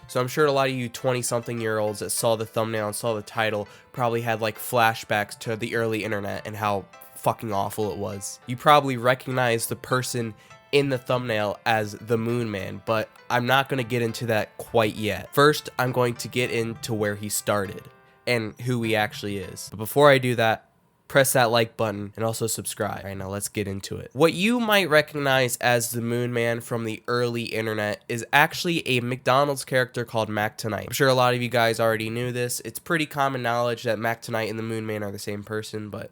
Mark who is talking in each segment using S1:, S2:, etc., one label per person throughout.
S1: So I'm sure a lot of you 20-something-year-olds that saw the thumbnail and saw the title probably had like flashbacks to the early internet and how fucking awful it was. You probably recognize the person in the thumbnail as the Moon Man, but I'm not going to get into that quite yet. First, I'm going to get into where he started and who he actually is. But before I do that, press that like button and also subscribe. All right, now let's get into it. What you might recognize as the Moon Man from the early internet is actually a McDonald's character called Mac Tonight. I'm sure a lot of you guys already knew this. It's pretty common knowledge that Mac Tonight and the Moon Man are the same person, but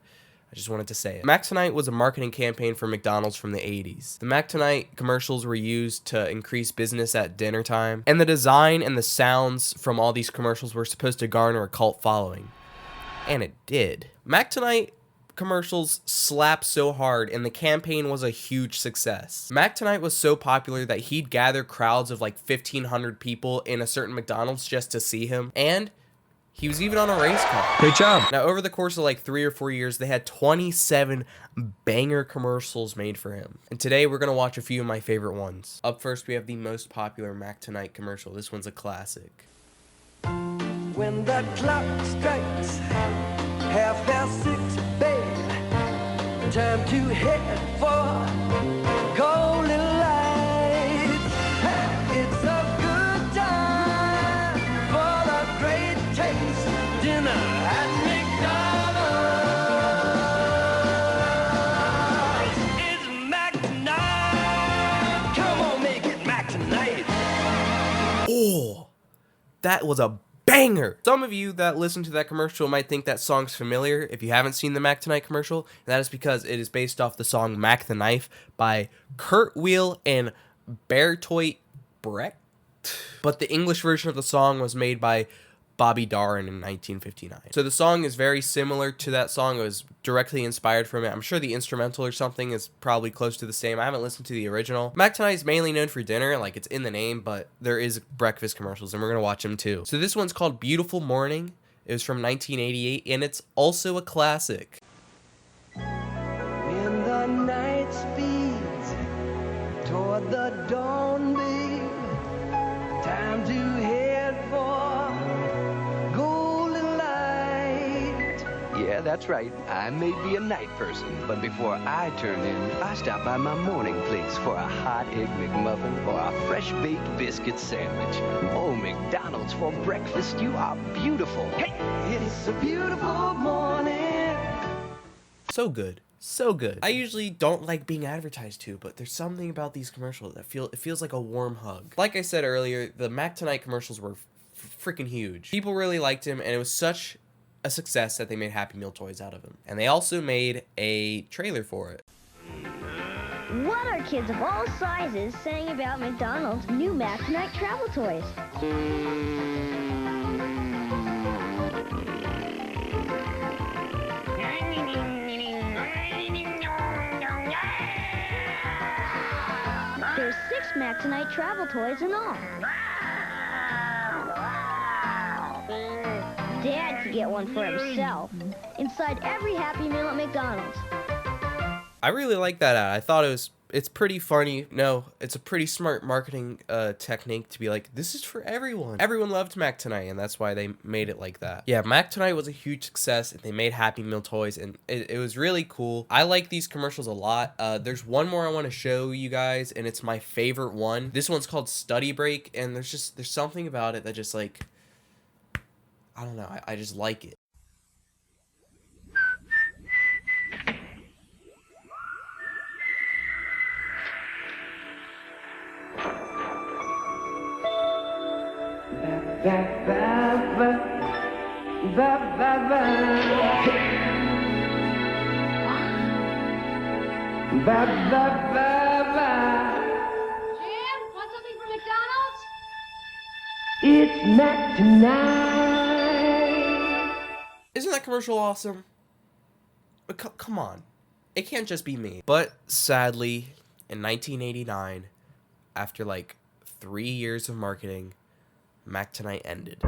S1: I just wanted to say it. Mac Tonight was a marketing campaign for McDonald's from the 80s. The Mac Tonight commercials were used to increase business at dinner time, and the design and the sounds from all these commercials were supposed to garner a cult following. And it did. Mac Tonight commercials slapped so hard, and the campaign was a huge success. Mac Tonight was so popular that he'd gather crowds of like 1,500 people in a certain McDonald's just to see him, and he was even on a race car.
S2: Great job.
S1: Now, over the course of like 3 or 4 years, they had 27 banger commercials made for him. And today, we're going to watch a few of my favorite ones. Up first, we have the most popular Mac Tonight commercial. This one's a classic.
S3: When the clock strikes 6:30, babe, time to head for golden light. It's a good time for the great taste dinner at McDonald's. It's Mac Tonight. Come on, make it Mac Tonight.
S1: Oh, that was a banger. Some of you that listen to that commercial might think that song's familiar if you haven't seen the Mac Tonight commercial, and that is because it is based off the song Mac the Knife by Kurt Weil and Bertolt Brecht. But the English version of the song was made by Bobby Darin in 1959. So the song is very similar to that song. It was directly inspired from it. I'm sure the instrumental or something is probably close to the same. I haven't listened to the original. Mac Tonight is mainly known for dinner, like it's in the name, but there is breakfast commercials and we're going to watch them too. So this one's called Beautiful Morning. It was from 1988 and it's also a classic.
S3: When the night speeds toward the dawn, babe, time to head for golden light.
S4: Yeah, that's right. I may be a night person, but before I turn in, I stop by my morning place for a hot egg McMuffin or a fresh baked biscuit sandwich. Oh, McDonald's for breakfast, you are beautiful. Hey,
S3: It's a beautiful morning.
S1: So good. So good. I usually don't like being advertised to, but there's something about these commercials that it feels like a warm hug. Like I said earlier, the Mac Tonight commercials were freaking huge. People really liked him, and it was such a success that they made Happy Meal toys out of him. And they also made a trailer for it.
S5: What are kids of all sizes saying about McDonald's new Mac Tonight travel toys? There's 6 Mac Tonight travel toys in all. Dad could get one for himself. Inside every Happy Meal at McDonald's.
S1: I really like that ad. I thought it's pretty funny. No, it's a pretty smart marketing technique to be like, this is for everyone. Everyone loved Mac Tonight, and that's why they made it like that. Yeah, Mac Tonight was a huge success, and they made Happy Meal toys, and it was really cool. I like these commercials a lot. There's one more I want to show you guys, and it's my favorite one. This one's called Study Break, and there's something about it that just like, I don't know, I just like it.
S6: Jim, want something from McDonald's?
S3: It's Mac Tonight.
S1: Isn't that commercial awesome? But come on. It can't just be me. But sadly, in 1989, after like 3 years of marketing, Mac Tonight ended.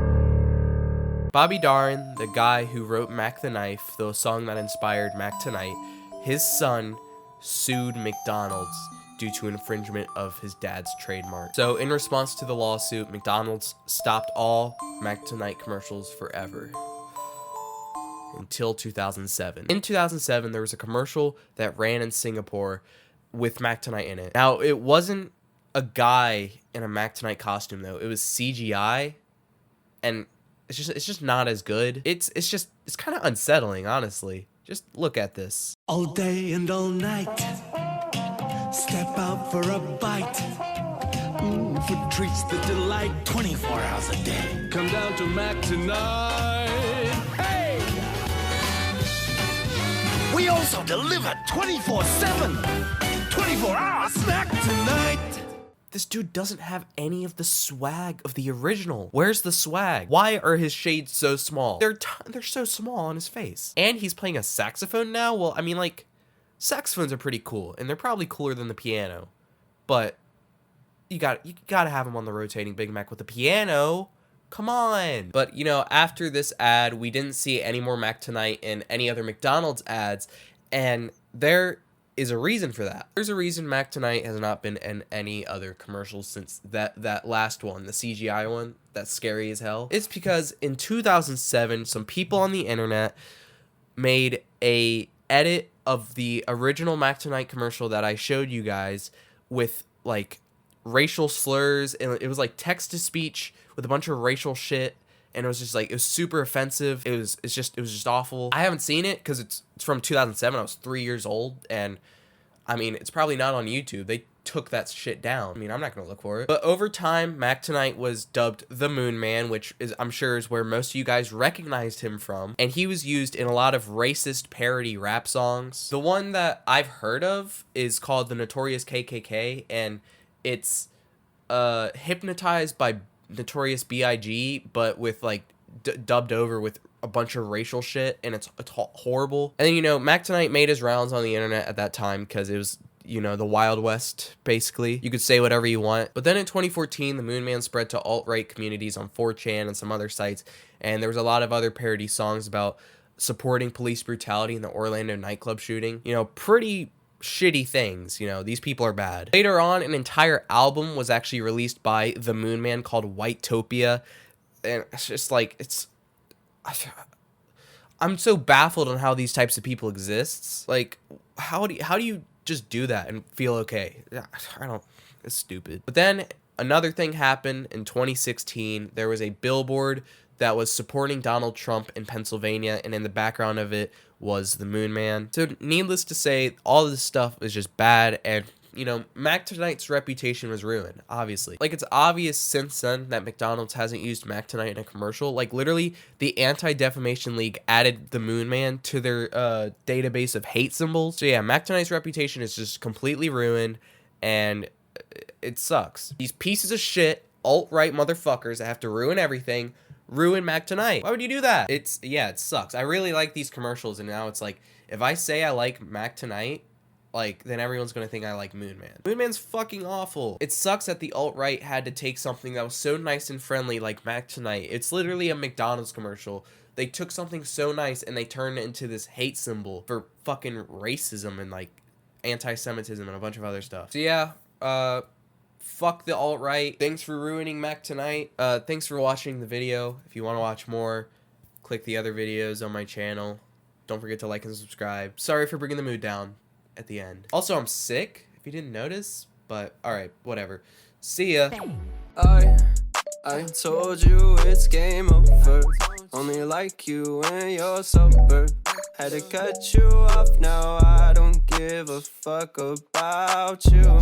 S1: Bobby Darin, the guy who wrote Mac the Knife, the song that inspired Mac Tonight, his son sued McDonald's due to infringement of his dad's trademark. So in response to the lawsuit, McDonald's stopped all Mac Tonight commercials forever until 2007. In 2007, there was a commercial that ran in Singapore with Mac Tonight in it. Now, it wasn't a guy in a Mac Tonight costume though. It was CGI, and it's just not as good. It's kind of unsettling, honestly. Just look at this.
S2: All day and all night, step out for a bite. Ooh, for treats that delight, 24 hours a day. Come down to Mac Tonight. Hey! We also deliver 24/7, 24 hours. Mac Tonight.
S1: This dude doesn't have any of the swag of the original. Where's the swag? Why are his shades so small? They're so small on his face. And he's playing a saxophone now? Well, I mean, like, saxophones are pretty cool, and they're probably cooler than the piano. But you gotta have him on the rotating Big Mac with the piano. Come on. But, you know, after this ad, we didn't see any more Mac Tonight in any other McDonald's ads, and there is a reason for that. There's a reason Mac Tonight has not been in any other commercials since that last one, the CGI one, that's scary as hell. It's because in 2007, some people on the internet made a edit of the original Mac Tonight commercial that I showed you guys with like racial slurs, and it was like text to speech with a bunch of racial shit. And it was just like, it was super offensive. It was just awful. I haven't seen it because it's from 2007. I was 3 years old. And I mean, it's probably not on YouTube. They took that shit down. I mean, I'm not going to look for it. But over time, Mac Tonight was dubbed the Moon Man, which is, I'm sure, is where most of you guys recognized him from. And he was used in a lot of racist parody rap songs. The one that I've heard of is called The Notorious KKK. And it's hypnotized by Notorious B.I.G., but with like dubbed over with a bunch of racial shit, and it's horrible. And then, you know, Mac Tonight made his rounds on the internet at that time because it was, you know, the Wild West, basically. You could say whatever you want. But then in 2014, the Moon Man spread to alt-right communities on 4chan and some other sites, and there was a lot of other parody songs about supporting police brutality in the Orlando nightclub shooting. You know, pretty shitty things. You know, these people are bad. Later on, an entire album was actually released by the Moon Man called Whitetopia, and it's just like, I'm so baffled on how these types of people exist. Like, how do you just do that and feel okay? It's stupid. But then another thing happened in 2016. There was a billboard that was supporting Donald Trump in Pennsylvania, and in the background of it was the Moon Man. So needless to say, all of this stuff is just bad, and, you know, Mac Tonight's reputation was ruined, obviously. Like, it's obvious since then that McDonald's hasn't used Mac Tonight in a commercial. Like, literally, the Anti-Defamation League added the Moon Man to their database of hate symbols. So yeah, Mac Tonight's reputation is just completely ruined, and it sucks. These pieces of shit, alt-right motherfuckers that have to ruin everything, ruin Mac Tonight. Why would you do that? Yeah, it sucks. I really like these commercials, and now it's like, if I say I like Mac Tonight, like, then everyone's gonna think I like Moon Man. Moon Man's fucking awful. It sucks that the alt-right had to take something that was so nice and friendly like Mac Tonight. It's literally a McDonald's commercial. They took something so nice and they turned it into this hate symbol for fucking racism and like anti-Semitism and a bunch of other stuff. So yeah, fuck the alt-right. Thanks for ruining Mac Tonight. Thanks for watching the video. If you want to watch more, click the other videos on my channel. Don't forget to like and subscribe. Sorry for bringing the mood down at the end. Also, I'm sick, if you didn't notice, but alright, whatever. See ya.
S7: I told you it's game over. Only like you in your suburb. Had to cut you off, now I don't give a fuck about you.